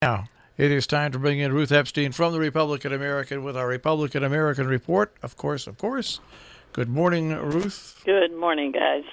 Now, it is time to bring in Ruth Epstein from the Republican American with our Republican American report. Of course, of course. Good morning, Ruth. Good morning, guys.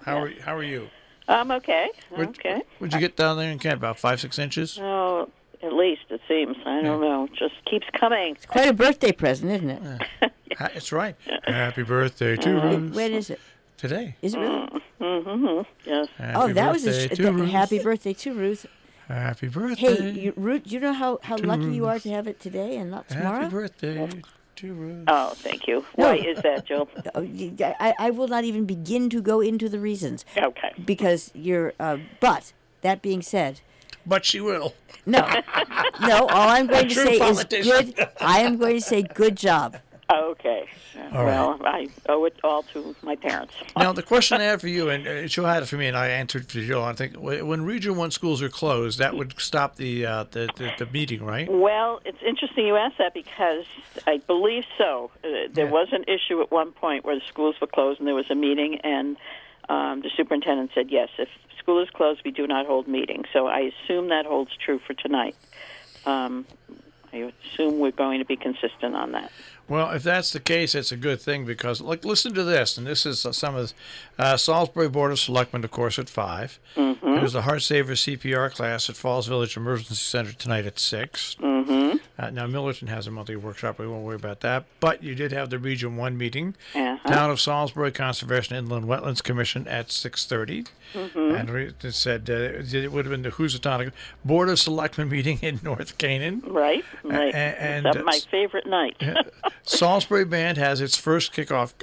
How are you? I'm okay. What'd you get down there in Kent? About 5-6 inches? Oh, at least it seems. I don't know. Just keeps coming. It's quite a birthday present, isn't it? It's right. Happy birthday to Ruth. When is it? Today. Is it really? Yes. Happy That was birthday to Ruth. happy birthday to Ruth. Happy birthday. Hey, Ruth, you know how lucky Ruth. you are to have it today and not tomorrow? Happy birthday to Ruth. Oh, thank you. Why is that, Jill? I will not even begin to go into the reasons Okay. because you're. But that being said, But she will. no. All I'm going to True say is politician. good. I am going to say good job. Okay. Well, I owe it all to my parents. Now, the question I have for you, and Jill had it for me, and I answered for Jill. I think when Region 1 schools are closed, that would stop the meeting, right? Well, it's interesting you asked that because I believe so. There was an issue at one point where the schools were closed and there was a meeting, and the superintendent said, yes, if school is closed, we do not hold meetings. So I assume that holds true for tonight. I assume we're going to be consistent on that. Well, if that's the case, it's a good thing because, listen to this, and this is some of Salisbury Board of Selectmen, of course, at 5. Mm-hmm. There's the Heart Saver CPR class at Falls Village Emergency Center tonight at 6. Mm-hmm. Now, Millerton has a monthly workshop. We won't worry about that. But you did have the Region 1 meeting. Uh-huh. Town of Salisbury Conservation Inland Wetlands Commission at 6:30. Mm-hmm. And it said it would have been the Housatonic Board of Selectmen meeting in North Canaan. Right. And That's my favorite night. Salisbury Band has its first kickoff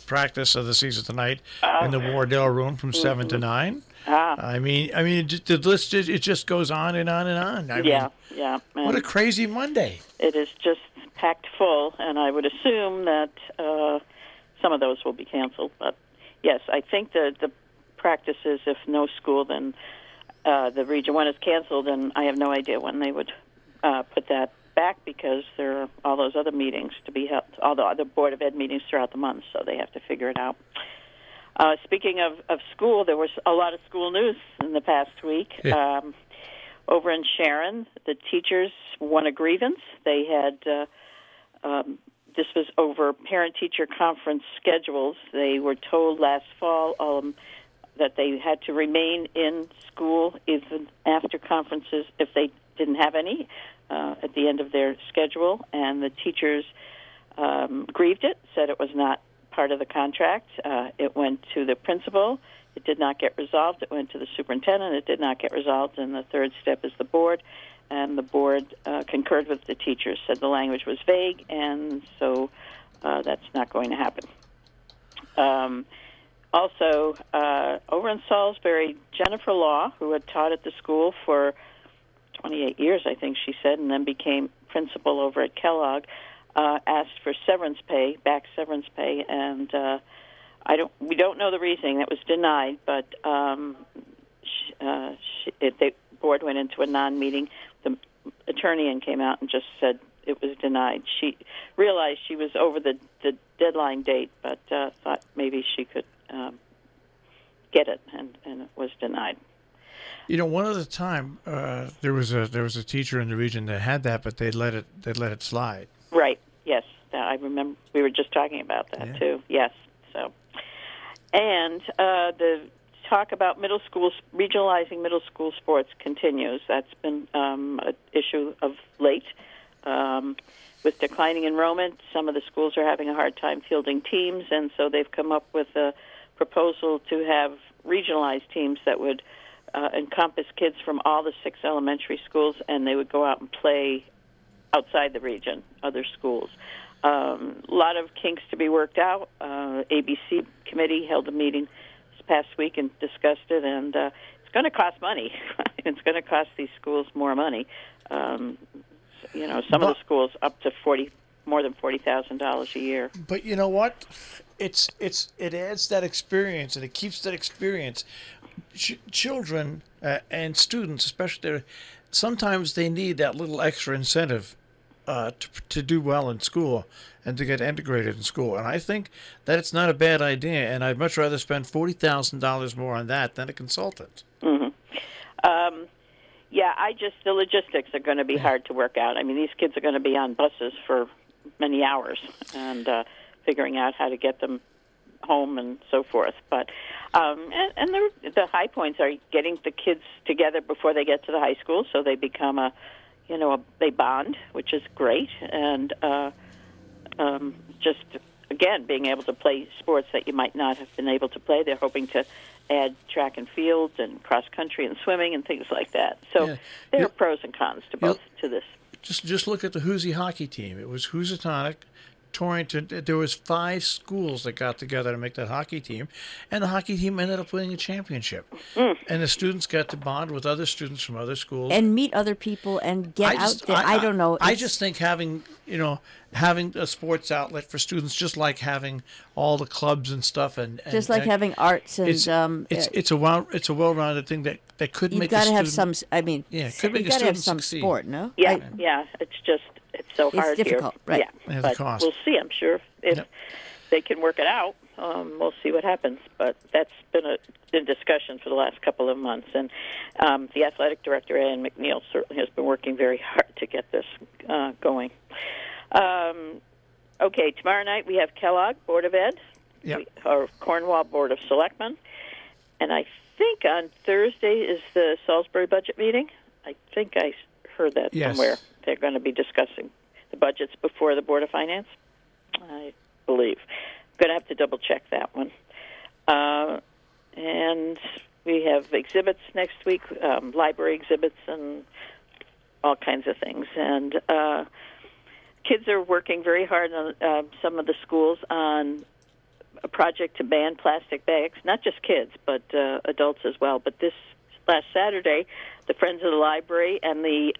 practice of the season tonight in the Wardell Room from 7 to 9. I mean, the list it just goes on and on and on. I mean, yeah. what a crazy Monday! It is just packed full, and I would assume that some of those will be canceled. But yes, I think the practice is if no school, then the Region 1 is canceled, and I have no idea when they would put that back because there are all those other meetings to be held, all the other Board of Ed meetings throughout the month, so they have to figure it out. Speaking of school, there was a lot of school news in the past week. Yeah. Over in Sharon, the teachers won a grievance. They had this was over parent-teacher conference schedules. They were told last fall that they had to remain in school even after conferences if they didn't have any at the end of their schedule, and the teachers grieved it, said it was not part of the contract. It went to the principal. It did not get resolved. It went to the superintendent. It did not get resolved. And the third step is the board. And the board concurred with the teachers, said the language was vague, and so that's not going to happen. Also, over in Salisbury, Jennifer Law, who had taught at the school for 28 years, I think she said, and then became principal over at Kellogg, asked for back severance pay, and we don't know the reasoning. That was denied, but the board went into a non-meeting. The attorney came out and just said it was denied. She realized she was over the deadline date, but thought maybe she could get it, and it was denied. You know, one other time there was a teacher in the region that had that, but they let it slide. Right. Yes, I remember. We were just talking about that too. Yes. So, and the talk about regionalizing middle school sports continues. That's been an issue of late. With declining enrollment, some of the schools are having a hard time fielding teams, and so they've come up with a proposal to have regionalized teams that would encompass kids from all the 6 elementary schools, and they would go out and play outside the region, other schools. A lot of kinks to be worked out. ABC committee held a meeting this past week and discussed it, and it's going to cost money. It's going to cost these schools more money. Some of the schools up to more than $40,000 a year. But you know what? It adds that experience, and it keeps that experience. Children and students, especially, sometimes they need that little extra incentive to do well in school and to get integrated in school. And I think that it's not a bad idea, and I'd much rather spend $40,000 more on that than a consultant. Mm-hmm. Yeah, the logistics are going to be hard to work out. I mean, these kids are going to be on buses for many hours and figuring out how to get them home and so forth. But and the high points are getting the kids together before they get to the high school, so they become they bond, which is great, and just again being able to play sports that you might not have been able to play. They're hoping to add track and field and cross country and swimming and things like that. So there are pros and cons to both to this. Just look at the Hoosier hockey team. It was Housatonic, Torrington. There was 5 schools that got together to make that hockey team, and the hockey team ended up winning a championship. And the students got to bond with other students from other schools and meet other people and get out there. I don't know. I just think having a sports outlet for students, just like having all the clubs and stuff, and just like having arts and it's a well-rounded thing that could make. You've got to have some. I mean, could make you've got to have some succeed. sport, no? Yeah, it's so hard here. It's difficult, right? Yeah, but we'll see. I'm sure if they can work it out, we'll see what happens. But that's been in discussion for the last couple of months, and the athletic director, Ann McNeil, certainly has been working very hard to get this going. Okay, tomorrow night we have Kellogg Board of Ed, or Cornwall Board of Selectmen, and I think on Thursday is the Salisbury budget meeting. I think I heard that somewhere. They're going to be discussing the budgets before the Board of Finance, I believe. I'm going to have to double-check that one. And we have exhibits next week, library exhibits and all kinds of things. And kids are working very hard on some of the schools on a project to ban plastic bags, not just kids, but adults as well. But this last Saturday, the Friends of the Library and the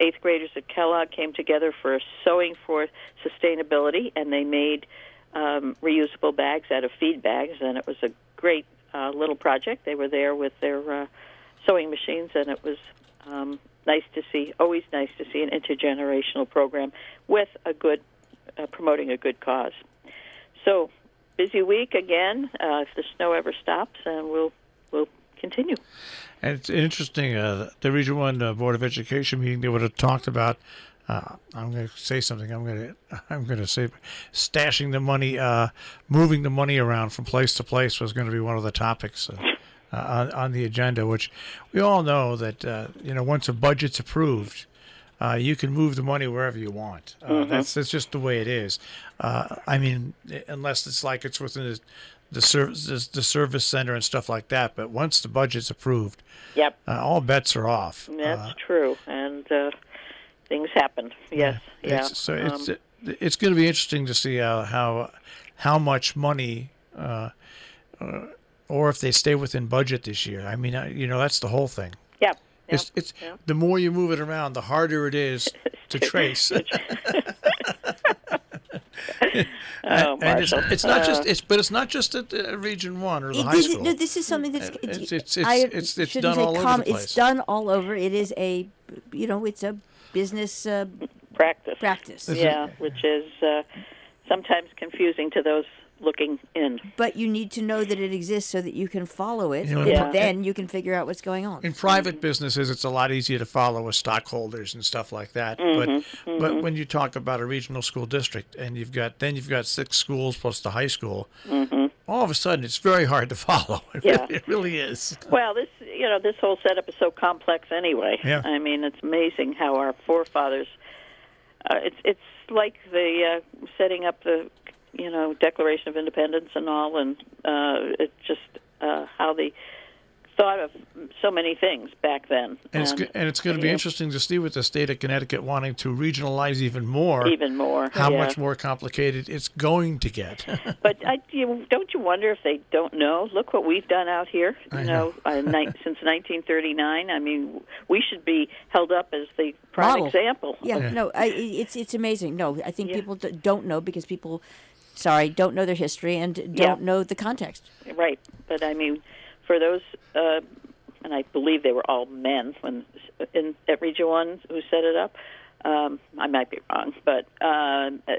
8th graders at Kellogg came together for Sewing for Sustainability, and they made reusable bags out of feed bags, and it was a great little project. They were there with their sewing machines, and it was nice to see, always nice to see an intergenerational program with a good, promoting a good cause. So, busy week again, if the snow ever stops, and we'll continue. And it's interesting, the Region 1 Board of Education meeting, they would have talked about, I'm going to say something, I'm going to say stashing the money, moving the money around from place to place was going to be one of the topics on the agenda, which we all know that, once a budget's approved, you can move the money wherever you want. That's just the way it is. I mean, unless it's like it's within the service center and stuff like that. But once the budget's approved, all bets are off. That's true, and things happen. Yes, it's going to be interesting to see how much money, or if they stay within budget this year. I mean, that's the whole thing. Yeah. It's the more you move it around, the harder it is to trace. And it's not just at Region 1 or the high school. No, this is something that's it's done all over the place. It's done all over. It is it's a business practice. Yeah, which is sometimes confusing to those looking in. But you need to know that it exists so that you can follow it, and then you can figure out what's going on. In private businesses, it's a lot easier to follow with stockholders and stuff like that. But when you talk about a regional school district and you've got 6 schools plus the high school, all of a sudden it's very hard to follow. It really is. Well, this whole setup is so complex anyway. Yeah. I mean, it's amazing how our forefathers. It's like the setting up the Declaration of Independence and all, and it's just how they thought of so many things back then. And it's going to be interesting to see with the state of Connecticut wanting to regionalize even more. How much more complicated it's going to get. But don't you wonder if they don't know? Look what we've done out here. Since 1939. I mean, we should be held up as the prime example. It's amazing. No, I think people don't know because people. Don't know their history and don't know the context. Right. But, I mean, for those, and I believe they were all men at Region 1 who set it up. I might be wrong, but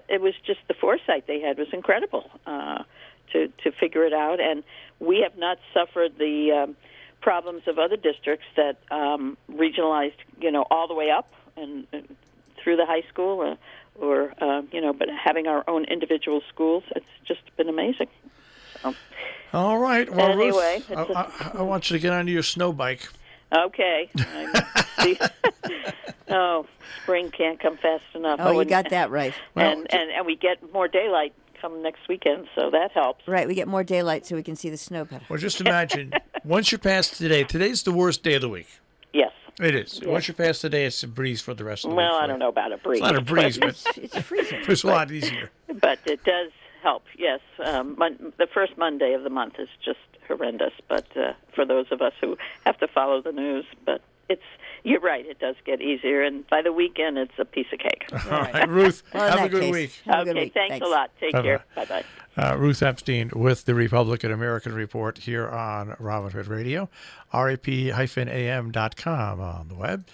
it was just the foresight they had was incredible to figure it out. And we have not suffered the problems of other districts that regionalized, all the way up and through the high school, but having our own individual schools, it's just been amazing. So, all right. Well, anyway, Ruth, I want you to get onto your snow bike. Okay. Oh, spring can't come fast enough. Oh, you got that right. And we get more daylight come next weekend, so that helps. Right, we get more daylight so we can see the snow better. Well, just imagine, once you're past today's the worst day of the week. Yes. It is. Yes. Once you're past today, it's a breeze for the rest of the week. Well, I don't know about a breeze. It's not a breeze, but It's freezing. it's a lot easier. But it does help, yes. The first Monday of the month is just horrendous, but for those of us who have to follow the news, but you're right, it does get easier, and by the weekend, it's a piece of cake. All right, Ruth, Well, have a good week. Have a good Okay, week. thanks a lot. Take care. Bye-bye. Ruth Epstein with the Republican American Report here on Robin Hood Radio, rap-am.com on the web.